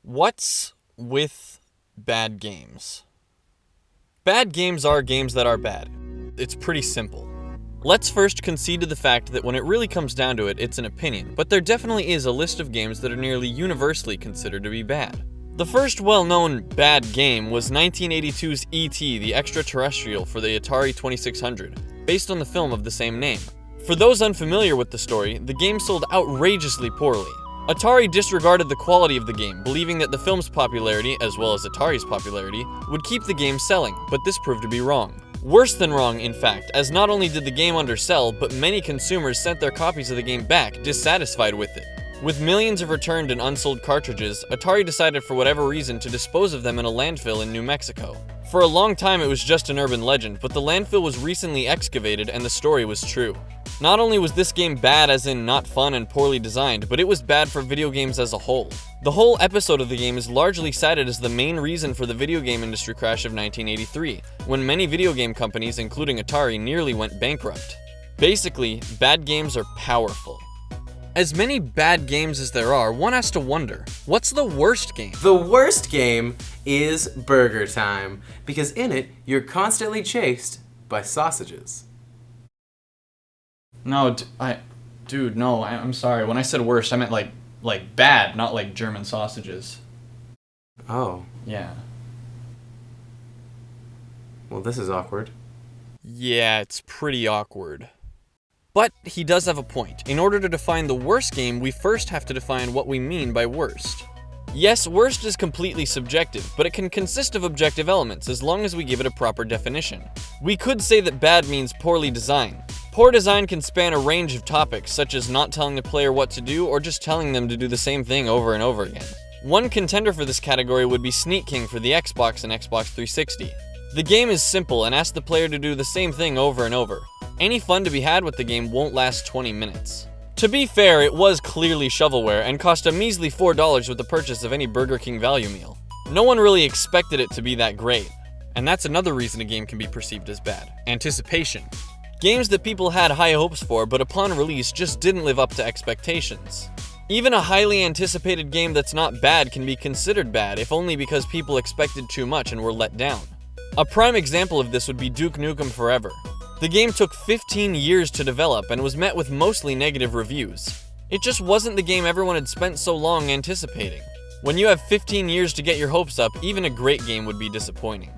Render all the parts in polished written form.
What's with bad games? Bad games are games that are bad. It's pretty simple. Let's first concede to the fact that when it really comes down to it, it's an opinion, but there definitely is a list of games that are nearly universally considered to be bad. The first well-known bad game was 1982's E.T. the Extraterrestrial for the Atari 2600, based on the film of the same name. For those unfamiliar with the story, the game sold outrageously poorly. Atari disregarded the quality of the game, believing that the film's popularity, as well as Atari's popularity, would keep the game selling, but this proved to be wrong. Worse than wrong, in fact, as not only did the game undersell, but many consumers sent their copies of the game back, dissatisfied with it. With millions of returned and unsold cartridges, Atari decided for whatever reason to dispose of them in a landfill in New Mexico. For a long time it was just an urban legend, but the landfill was recently excavated and the story was true. Not only was this game bad as in not fun and poorly designed, but it was bad for video games as a whole. The whole episode of the game is largely cited as the main reason for the video game industry crash of 1983, when many video game companies, including Atari, nearly went bankrupt. Basically, bad games are powerful. As many bad games as there are, one has to wonder, what's the worst game? The worst game is Burger Time, because in it, you're constantly chased by sausages. No, I'm sorry. When I said worst, I meant like bad, not like German sausages. Oh. Yeah. Well, this is awkward. Yeah, it's pretty awkward. But he does have a point. In order to define the worst game, we first have to define what we mean by worst. Yes, worst is completely subjective, but it can consist of objective elements as long as we give it a proper definition. We could say that bad means poorly designed. Poor design can span a range of topics, such as not telling the player what to do or just telling them to do the same thing over and over again. One contender for this category would be Sneak King for the Xbox and Xbox 360. The game is simple and asks the player to do the same thing over and over. Any fun to be had with the game won't last 20 minutes. To be fair, it was clearly shovelware and cost a measly $4 with the purchase of any Burger King value meal. No one really expected it to be that great. And that's another reason a game can be perceived as bad. Anticipation. Games that people had high hopes for, but upon release just didn't live up to expectations. Even a highly anticipated game that's not bad can be considered bad, if only because people expected too much and were let down. A prime example of this would be Duke Nukem Forever. The game took 15 years to develop and was met with mostly negative reviews. It just wasn't the game everyone had spent so long anticipating. When you have 15 years to get your hopes up, even a great game would be disappointing.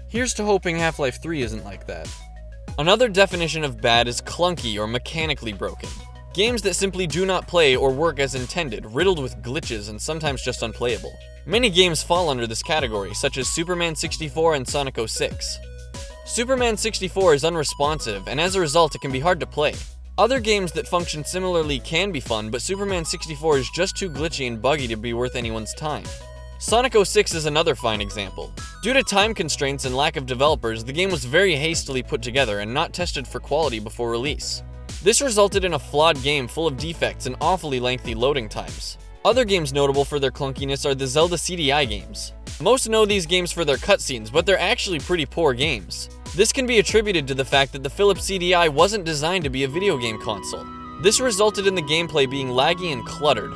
Here's to hoping Half-Life 3 isn't like that. Another definition of bad is clunky or mechanically broken. Games that simply do not play or work as intended, riddled with glitches and sometimes just unplayable. Many games fall under this category, such as Superman 64 and Sonic 06. Superman 64 is unresponsive, and as a result it can be hard to play. Other games that function similarly can be fun, but Superman 64 is just too glitchy and buggy to be worth anyone's time. Sonic 06 is another fine example. Due to time constraints and lack of developers, the game was very hastily put together and not tested for quality before release. This resulted in a flawed game full of defects and awfully lengthy loading times. Other games notable for their clunkiness are the Zelda CDI games. Most know these games for their cutscenes, but they're actually pretty poor games. This can be attributed to the fact that the Philips CDI wasn't designed to be a video game console. This resulted in the gameplay being laggy and cluttered.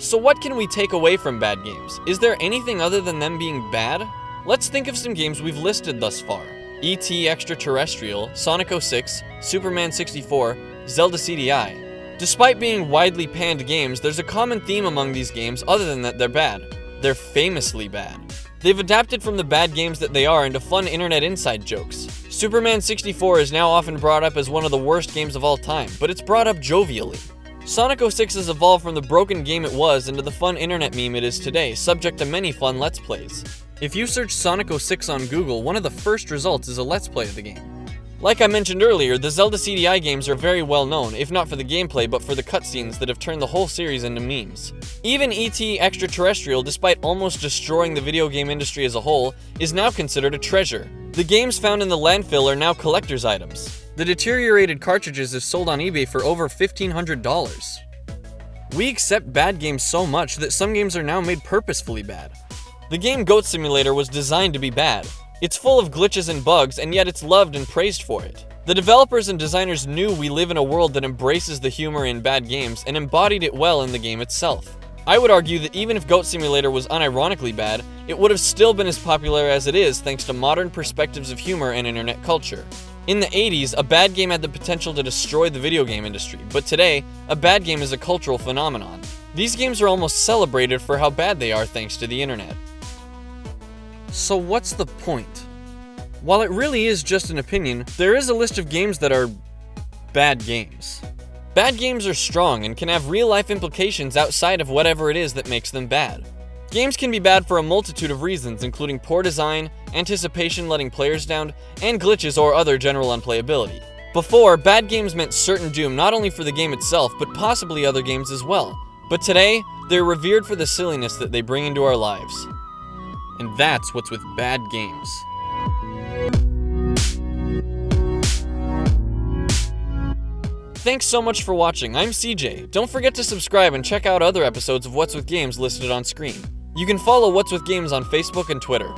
So what can we take away from bad games? Is there anything other than them being bad? Let's think of some games we've listed thus far. E.T. Extraterrestrial, Sonic 06, Superman 64, Zelda CDI. Despite being widely panned games, there's a common theme among these games other than that they're bad. They're famously bad. They've adapted from the bad games that they are into fun internet inside jokes. Superman 64 is now often brought up as one of the worst games of all time, but it's brought up jovially. Sonic 06 has evolved from the broken game it was into the fun internet meme it is today, subject to many fun Let's Plays. If you search Sonic 06 on Google, one of the first results is a Let's Play of the game. Like I mentioned earlier, the Zelda CDI games are very well known, if not for the gameplay, but for the cutscenes that have turned the whole series into memes. Even E.T. Extraterrestrial, despite almost destroying the video game industry as a whole, is now considered a treasure. The games found in the landfill are now collector's items. The deteriorated cartridges have sold on eBay for over $1,500. We accept bad games so much that some games are now made purposefully bad. The game Goat Simulator was designed to be bad. It's full of glitches and bugs, and yet it's loved and praised for it. The developers and designers knew we live in a world that embraces the humor in bad games and embodied it well in the game itself. I would argue that even if Goat Simulator was unironically bad, it would have still been as popular as it is thanks to modern perspectives of humor and internet culture. In the 80s, a bad game had the potential to destroy the video game industry, but today, a bad game is a cultural phenomenon. These games are almost celebrated for how bad they are thanks to the internet. So what's the point? While it really is just an opinion, there is a list of games that are bad games. Bad games are strong and can have real-life implications outside of whatever it is that makes them bad. Games can be bad for a multitude of reasons, including poor design, anticipation letting players down, and glitches or other general unplayability. Before, bad games meant certain doom not only for the game itself, but possibly other games as well. But today, they're revered for the silliness that they bring into our lives. And that's what's with bad games. Thanks so much for watching. I'm CJ. Don't forget to subscribe and check out other episodes of What's With Games listed on screen. You can follow What's With Games on Facebook and Twitter.